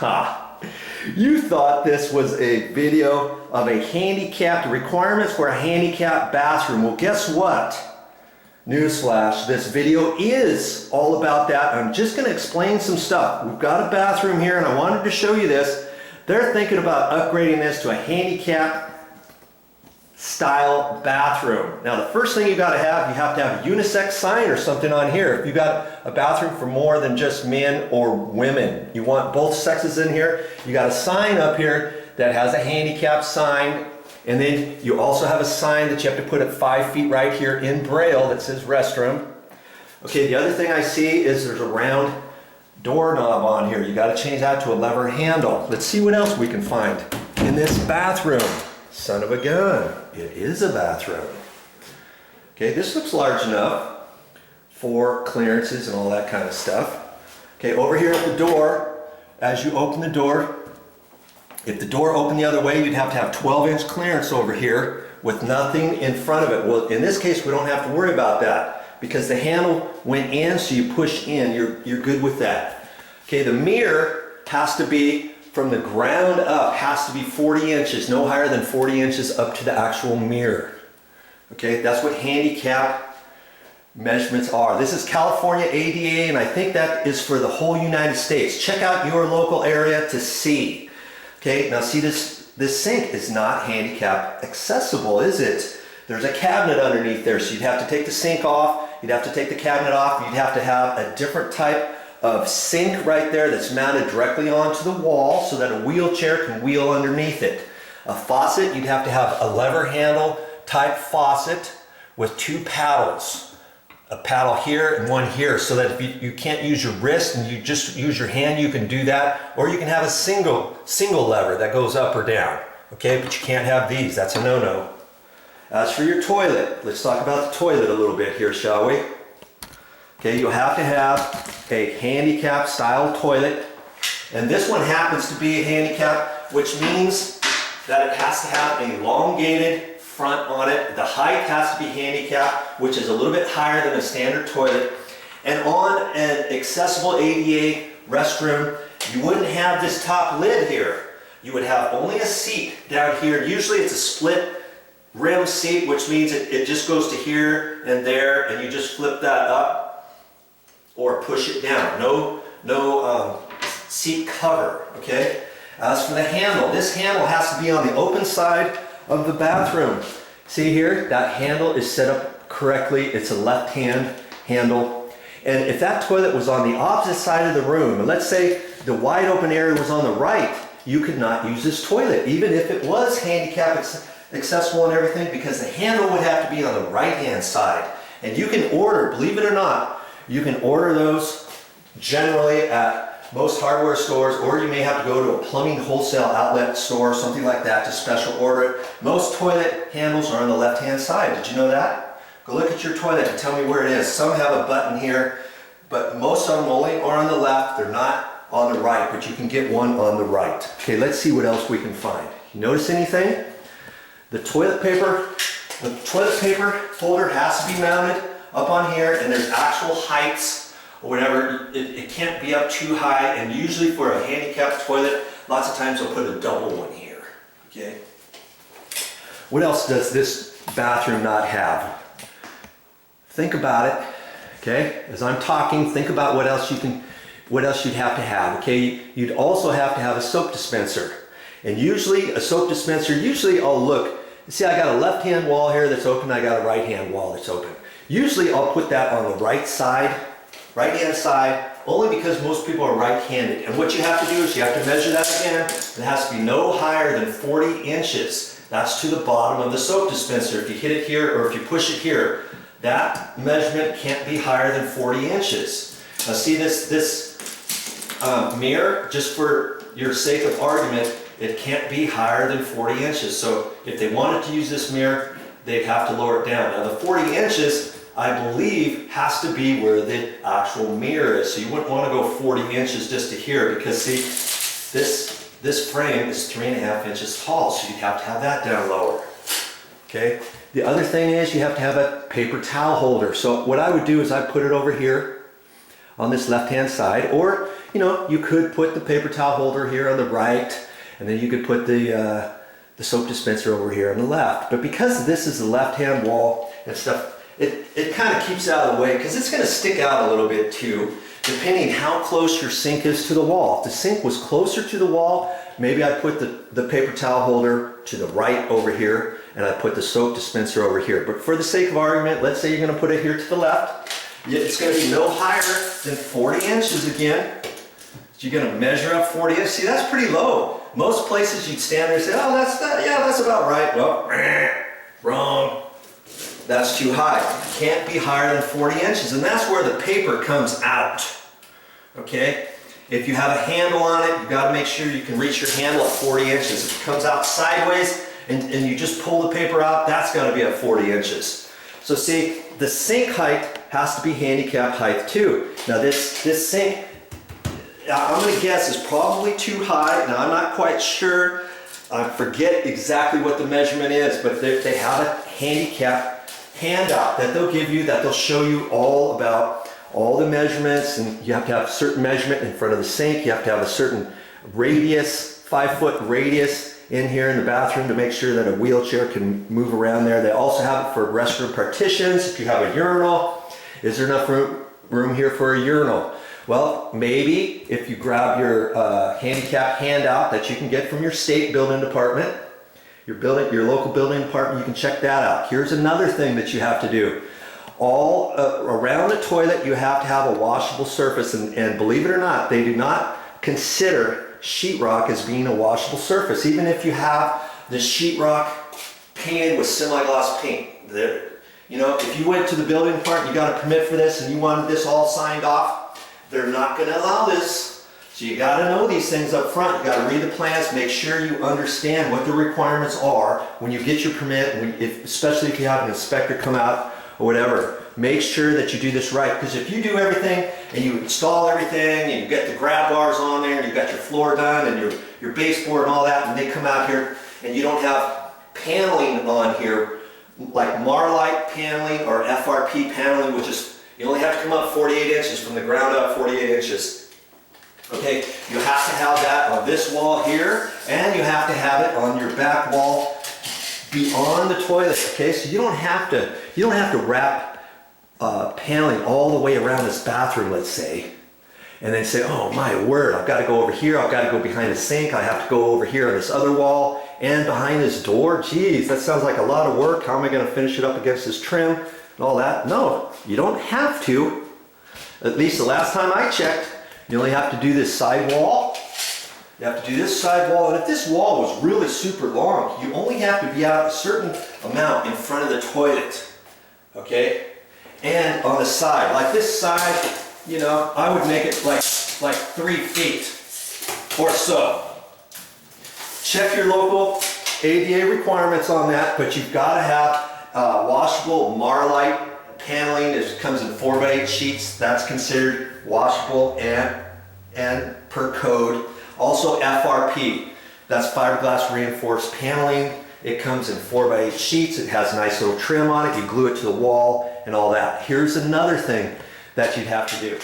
Ha! You thought this was a video of a handicapped requirements for a handicapped bathroom. Well, guess what? Newsflash, this video is all about that. I'm just going to explain some stuff. We've got a bathroom here and I wanted to show you this. They're thinking about upgrading this to a handicapped style bathroom. Now the first thing you have to have a unisex sign or something on here. If you got a bathroom for more than just men or women, you want both sexes in here, you got a sign up here that has a handicap sign, and then you also have a sign that you have to put at 5 feet right here in Braille that says restroom. Okay, the other thing I see is there's a round doorknob on here. You got to change that to a lever handle. Let's see what else we can find in this bathroom. Son of a gun, it is a bathroom. Okay, this looks large enough for clearances and all that kind of stuff. Okay, over here at the door, as you open the door, if the door opened the other way, you'd have to have 12-inch clearance over here with nothing in front of it. Well, in this case, we don't have to worry about that because the handle went in, so you push in, you're good with that. Okay, the mirror has to be from the ground up, has to be 40 inches, no higher than 40 inches up to the actual mirror. Okay, that's what handicap measurements are. This is California ADA, and I think that is for the whole United States. Check out your local area to see. Okay, now see this sink is not handicap accessible, is it? There's a cabinet underneath there, so you'd have to take the sink off, you'd have to take the cabinet off, you'd have to have a different type of sink right there that's mounted directly onto the wall so that a wheelchair can wheel underneath it. A faucet, you'd have to have a lever handle type faucet with 2 paddles. A paddle here and one here, so that if you can't use your wrist and you just use your hand, you can do that. Or you can have a single lever that goes up or down. Okay, but you can't have these, that's a no-no. As for your toilet, let's talk about the toilet a little bit here, shall we? Okay, you'll have to have a handicap style toilet, and this one happens to be a handicap, which means that it has to have an elongated front on it. The height has to be handicap, which is a little bit higher than a standard toilet. And on an accessible ADA restroom, you wouldn't have this top lid here. You would have only a seat down here. Usually it's a split rim seat, which means it just goes to here and there, and you just flip that up or push it down. No seat cover, okay? As for the handle, this handle has to be on the open side of the bathroom. See here, that handle is set up correctly. It's a left-hand handle. And if that toilet was on the opposite side of the room, and let's say the wide open area was on the right, you could not use this toilet, even if it was handicap accessible and everything, because the handle would have to be on the right-hand side. And you can order, believe it or not, you can order those generally at most hardware stores, or you may have to go to a plumbing wholesale outlet store or something like that to special order it. Most toilet handles are on the left-hand side. Did you know that? Go look at your toilet and tell me where it is. Some have a button here, but most of them only are on the left. They're not on the right, but you can get one on the right. Okay, let's see what else we can find. You notice anything? The toilet paper folder has to be mounted up on here, and there's actual heights or whatever. It can't be up too high, and usually for a handicapped toilet, lots of times they'll put a double one here. Okay. What else does this bathroom not have? Think about it. Okay. As I'm talking, think about what else you'd have to have. Okay. You'd also have to have a soap dispenser, and usually a soap dispenser. Usually I'll look. See, I got a left-hand wall here that's open. I got a right-hand wall that's open. Usually I'll put that on the right hand side, only because most people are right-handed. And what you have to do is you have to measure that again. It has to be no higher than 40 inches. That's to the bottom of the soap dispenser. If you hit it here or if you push it here, that measurement can't be higher than 40 inches. Now see this mirror, just for your sake of argument, it can't be higher than 40 inches. So if they wanted to use this mirror, they'd have to lower it down. Now the 40 inches, I believe, has to be where the actual mirror is. So you wouldn't want to go 40 inches just to here, because see, this frame is 3.5 inches tall, so you'd have to have that down lower. Okay. The other thing is you have to have a paper towel holder. So what I would do is I put it over here on this left-hand side, or you know, you could put the paper towel holder here on the right, and then you could put the soap dispenser over here on the left. But because this is the left-hand wall and stuff, it kind of keeps it out of the way because it's going to stick out a little bit too, depending how close your sink is to the wall. If the sink was closer to the wall, maybe I'd put the paper towel holder to the right over here, and I'd put the soap dispenser over here. But for the sake of argument, let's say you're going to put it here to the left. It's going to be no higher than 40 inches again. So you're going to measure up 40 inches. See, that's pretty low. Most places you'd stand there and say, oh, that's about right. Well, wrong. That's too high. It can't be higher than 40 inches, and that's where the paper comes out. Okay? If you have a handle on it, you've got to make sure you can reach your handle at 40 inches. If it comes out sideways and you just pull the paper out, that's got to be at 40 inches. So see, the sink height has to be handicap height too. Now this sink, I'm going to guess, is probably too high. Now I'm not quite sure. I forget exactly what the measurement is, but they have a handicap handout that they'll give you, that they'll show you all about all the measurements, and you have to have a certain measurement in front of the sink. You have to have a certain radius, 5-foot radius in here in the bathroom to make sure that a wheelchair can move around there. They also have it for restroom partitions. If you have a urinal, is there enough room here for a urinal? Well, maybe if you grab your handicap handout that you can get from your state building department, your local building department, you can check that out. Here's another thing that you have to do. All around the toilet, you have to have a washable surface, and believe it or not, they do not consider sheetrock as being a washable surface, even if you have the sheetrock painted with semi-gloss paint. You know, if you went to the building department, you got a permit for this, and you wanted this all signed off, they're not going to allow this. So you got to know these things up front. You got to read the plans, make sure you understand what the requirements are when you get your permit, especially if you have an inspector come out or whatever. Make sure that you do this right, because if you do everything and you install everything and you get the grab bars on there and you got your floor done and your baseboard and all that, and they come out here and you don't have paneling on here, like Marlite paneling or FRP paneling, which is, you only have to come up 48 inches from the ground up, 48 inches. Okay, you have to have that on this wall here, and you have to have it on your back wall beyond the toilet. Okay, so you don't have to wrap paneling all the way around this bathroom, let's say, and then say, oh my word, I've got to go over here, I've got to go behind the sink, I have to go over here on this other wall and behind this door. Geez, that sounds like a lot of work. How am I going to finish it up against this trim and all that? No, you don't have to. At least the last time I checked, you only have to do this side wall. You have to do this side wall, and if this wall was really super long, you only have to be out a certain amount in front of the toilet, okay? And on the side, like this side, you know, I would make it like 3 feet or so. Check your local ADA requirements on that, but you've got to have washable Marlite paneling. It comes in 4x8 sheets. That's considered washable and per code. Also FRP, that's fiberglass reinforced paneling. It comes in 4x8 sheets. It has a nice little trim on it. You glue it to the wall and all that. Here's another thing that you'd have to do.